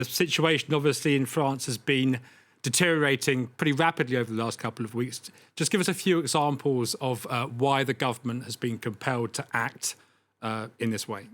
The situation, obviously, in France has been deteriorating pretty rapidly over the last couple of weeks. Just give us a few examples of why the government has been compelled to act in this way.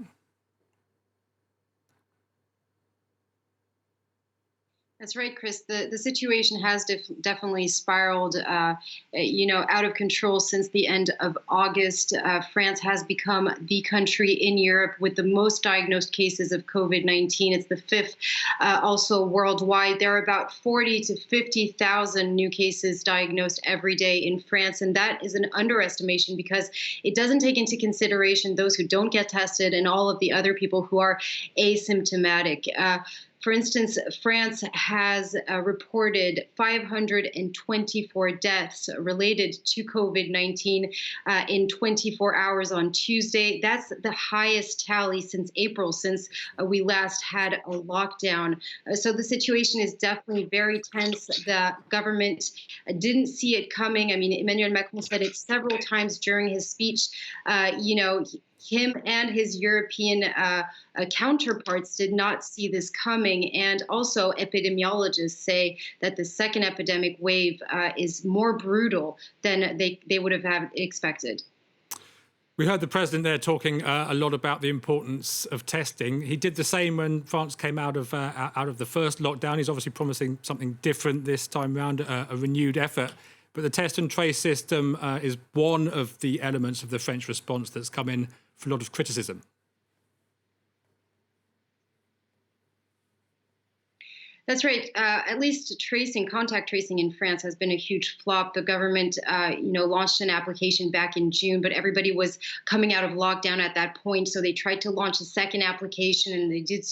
That's right, Chris. The situation has definitely spiraled, out of control since the end of August. France has become the country in Europe with the most diagnosed cases of COVID-19. It's the fifth, also worldwide. There are about 40 to 50,000 new cases diagnosed every day in France, and that is an underestimation because it doesn't take into consideration those who don't get tested and all of the other people who are asymptomatic. For instance, France has reported 524 deaths related to COVID-19 in 24 hours on Tuesday. That's the highest tally since April, since we last had a lockdown. So the situation is definitely very tense. The government didn't see it coming. I mean, Emmanuel Macron said it several times during his speech. Him and his European counterparts did not see this coming. And also, epidemiologists say that the second epidemic wave is more brutal than they would have expected. We heard the president there talking a lot about the importance of testing. He did the same when France came out of the first lockdown. He's obviously promising something different this time around, a renewed effort. But the test and trace system is one of the elements of the French response that's come in for a lot of criticism. That's right. At least contact tracing in France has been a huge flop. The government, launched an application back in June, but everybody was coming out of lockdown at that point. So they tried to launch a second application, and they did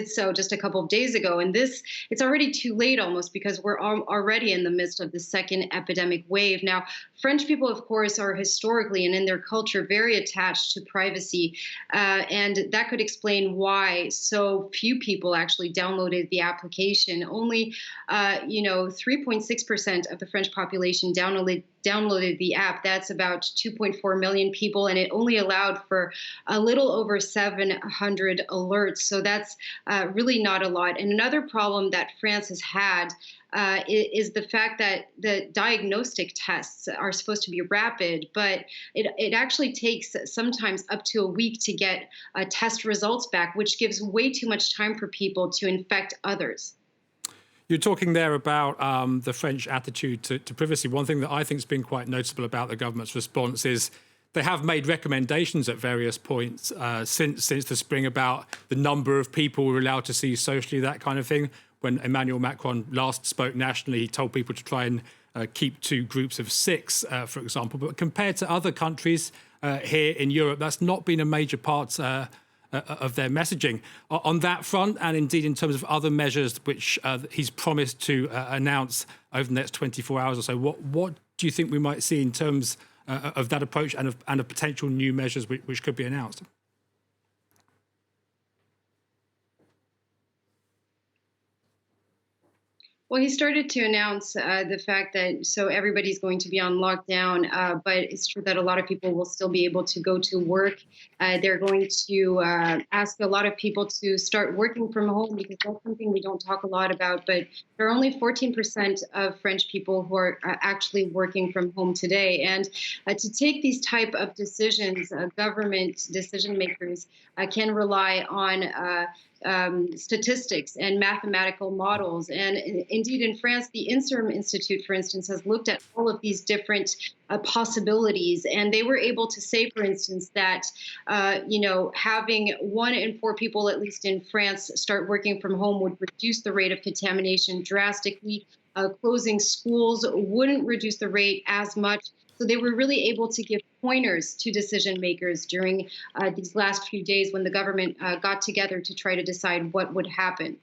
so just a couple of days ago. And it's already too late almost because we're already in the midst of the second epidemic wave. Now, French people, of course, are historically and in their culture very attached to privacy, and that could explain why so few people actually downloaded the application. Only, 3.6% of the French population downloaded the app. That's about 2.4 million people, and it only allowed for a little over 700 alerts. So that's really not a lot. And another problem that France has had is the fact that the diagnostic tests are supposed to be rapid, but it actually takes sometimes up to a week to get test results back, which gives way too much time for people to infect others. You're talking there about the French attitude to privacy. One thing that I think has been quite noticeable about the government's response is they have made recommendations at various points since the spring about the number of people we're allowed to see socially, that kind of thing. When Emmanuel Macron last spoke nationally, he told people to try and keep to groups of 6, for example. But compared to other countries here in Europe, that's not been a major part of their messaging. On that front, and indeed in terms of other measures which he's promised to announce over the next 24 hours or so, what do you think we might see in terms of that approach and of potential new measures which could be announced? Well, he started to announce the fact that everybody's going to be on lockdown, but it's true that a lot of people will still be able to go to work. They're going to ask a lot of people to start working from home because that's something we don't talk a lot about. But there are only 14% of French people who are actually working from home today. And to take these type of decisions, government decision makers can rely on statistics and mathematical models. And indeed, in France, the INSERM Institute, for instance, has looked at all of these different possibilities. And they were able to say, for instance, that, having 1 in 4 people, at least in France, start working from home would reduce the rate of contamination drastically. Closing schools wouldn't reduce the rate as much. So they were really able to give pointers to decision makers during these last few days when the government got together to try to decide what would happen.